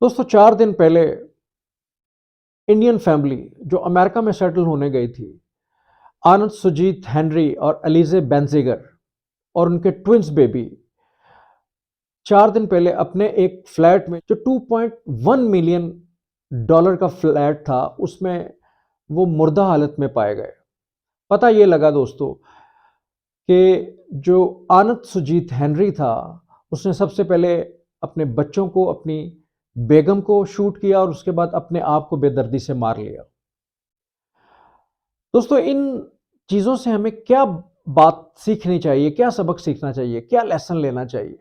दोस्तों 4 दिन पहले इंडियन फैमिली जो अमेरिका में सेटल होने गई थी, आनंद सुजीत हेनरी और अलीजे बेंजिगर और उनके ट्विंस बेबी 4 दिन पहले अपने एक फ्लैट में जो 2.1 मिलियन डॉलर का फ्लैट था उसमें वो मुर्दा हालत में पाए गए। पता ये लगा दोस्तों कि जो आनंद सुजीत हेनरी था उसने सबसे पहले अपने बच्चों को, अपनी बेगम को शूट किया और उसके बाद अपने आप को बेदर्दी से मार लिया। दोस्तों इन चीज़ों से हमें क्या बात सीखनी चाहिए, क्या सबक सीखना चाहिए, क्या लेसन लेना चाहिए?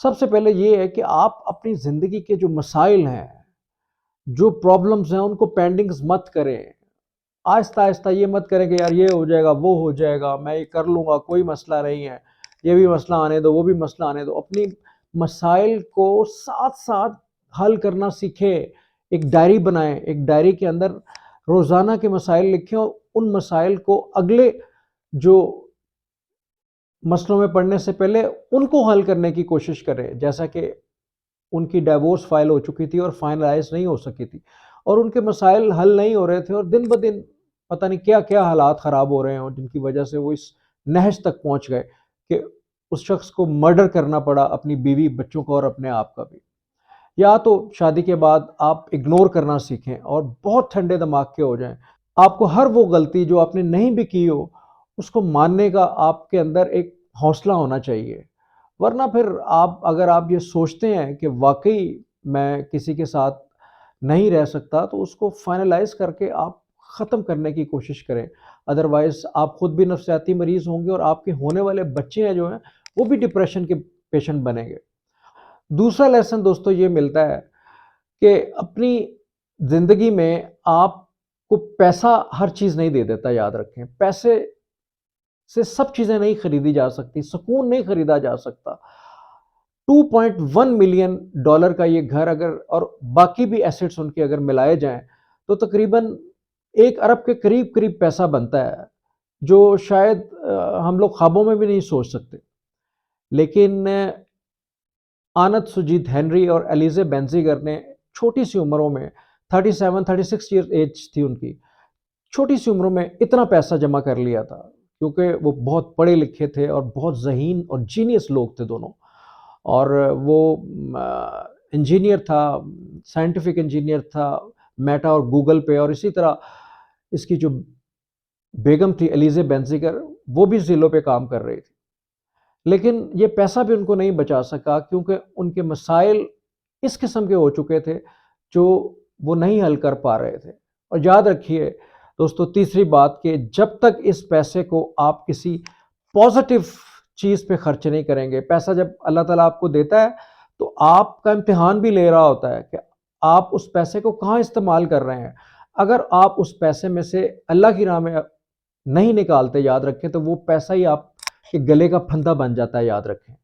सबसे पहले ये है कि आप अपनी ज़िंदगी के जो मसाइल हैं, जो प्रॉब्लम्स हैं उनको पेंडिंग्स मत करें। आहिस्ता-आहिस्ता ये मत करें कि यार ये हो जाएगा, वो हो जाएगा, मैं ये कर लूँगा, कोई मसला नहीं है। ये भी मसला आने दो, वो भी मसला आने दो। अपनी मसाइल को साथ-साथ हल करना सीखें। एक डायरी बनाएँ, एक डायरी के अंदर रोज़ाना के मसाइल लिखें और उन मसाइल को अगले जो मसलों में पड़ने से पहले उनको हल करने की कोशिश करें। जैसा कि उनकी डिवोर्स फाइल हो चुकी थी और फाइनलाइज़ नहीं हो सकी थी और उनके मसाइल हल नहीं हो रहे थे और दिन-ब-दिन पता नहीं क्या-क्या हालात ख़राब हो रहे हैं और जिनकी वजह से वो इस नहज तक पहुँच गए कि उस शख्स को मर्डर करना पड़ा, अपनी बीवी, बच्चों का और अपने आप का भी। या तो शादी के बाद आप इग्नोर करना सीखें और बहुत ठंडे दिमाग के हो जाएँ। आपको हर वो गलती जो आपने नहीं भी की हो, उसको मानने का आपके अंदर एक हौसला होना चाहिए। वरना फिर आप अगर आप ये सोचते हैं कि वाक़ई मैं किसी के साथ नहीं रह सकता, तो उसको फ़ाइनलाइज़ करके आप ख़त्म करने की कोशिश करें। अदरवाइज़ आप खुद भी नफ़सियाती मरीज़ होंगे और आपके होने वाले बच्चे हैं जो हैं, वो भी डिप्रेशन के पेशेंट बनेंगे। दूसरा लेसन दोस्तों ये मिलता है कि अपनी ज़िंदगी में आपको पैसा हर चीज़ नहीं दे देता, याद रखें। पैसे से सब चीज़ें नहीं खरीदी जा सकती, सुकून नहीं खरीदा जा सकता। 2.1 मिलियन डॉलर का ये घर अगर और बाकी भी एसेट्स उनके अगर मिलाए जाएँ, तो तकरीबन 1 अरब के करीब-करीब पैसा बनता है, जो शायद हम लोग ख्वाबों में भी नहीं सोच सकते। लेकिन आनंद सुजीत हेनरी और एलिज़ा बेंज़िगर ने छोटी-सी उम्रों में 37-36 ईयर एज थी उनकी, छोटी-सी उम्रों में इतना पैसा जमा कर लिया था, क्योंकि वो बहुत पढ़े-लिखे थे और बहुत ज़हीन और जीनियस लोग थे दोनों। और वो इंजीनियर था, साइंटिफिक इंजीनियर था, मेटा और गूगल पे और इसी तरह इसकी जो बेगम थी एलिज़ा बेंज़िगर, वो भी ज़िलों पे काम कर रही थी। लेकिन ये पैसा भी उनको नहीं बचा सका क्योंकि उनके मसाइल इस किस्म के हो चुके थे जो वो नहीं हल कर पा रहे थे। और याद रखिए दोस्तों तीसरी बात कि जब तक इस पैसे को आप किसी पॉजिटिव चीज़ पे खर्च नहीं करेंगे, पैसा जब अल्लाह ताला आपको देता है तो आपका इम्तिहान भी ले रहा होता है कि आप उस पैसे को कहाँ इस्तेमाल कर रहे हैं। अगर आप उस पैसे में से अल्लाह की राह में नहीं निकालते, याद रखें, तो वो पैसा ही आपके गले का फंदा बन जाता है, याद रखें।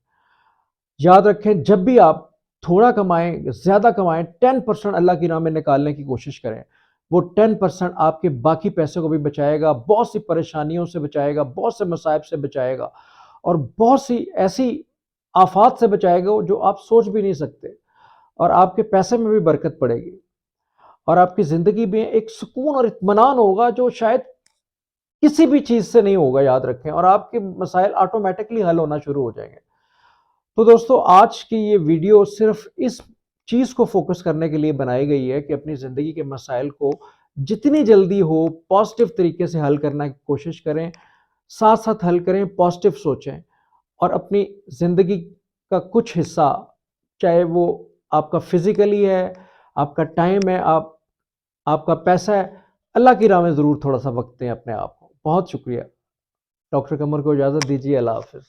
याद रखें जब भी आप थोड़ा कमाएँ, ज़्यादा कमाएँ, 10% अल्लाह की राह में निकालने की कोशिश करें। वो 10% आपके बाकी पैसे को भी बचाएगा, बहुत सी परेशानियों से बचाएगा, बहुत से मसाइब से बचाएगा और बहुत सी ऐसी आफ़ात से बचाएगा जो आप सोच भी नहीं सकते और आपके पैसे में भी बरकत पड़ेगी और आपकी ज़िंदगी में एक सुकून और इत्मीनान होगा जो शायद किसी भी चीज़ से नहीं होगा, याद रखें, और आपके मसाइल ऑटोमैटिकली हल होना शुरू हो जाएँगे। तो दोस्तों आज की ये वीडियो सिर्फ इस चीज़ को फोकस करने के लिए बनाई गई है कि अपनी ज़िंदगी के मसाइल को जितनी जल्दी हो पॉजिटिव तरीके से हल करने की कोशिश करें, साथ-साथ हल करें, पॉजिटिव सोचें और अपनी ज़िंदगी का कुछ हिस्सा, चाहे वो आपका फ़िज़िकली है, आपका टाइम है, आपका पैसा है, अल्लाह की राह में ज़रूर थोड़ा-सा वक़्त दें अपने आप को। बहुत शुक्रिया। डॉक्टर कमर को इजाज़त दीजिए। अल्लाह हाफ़िज़।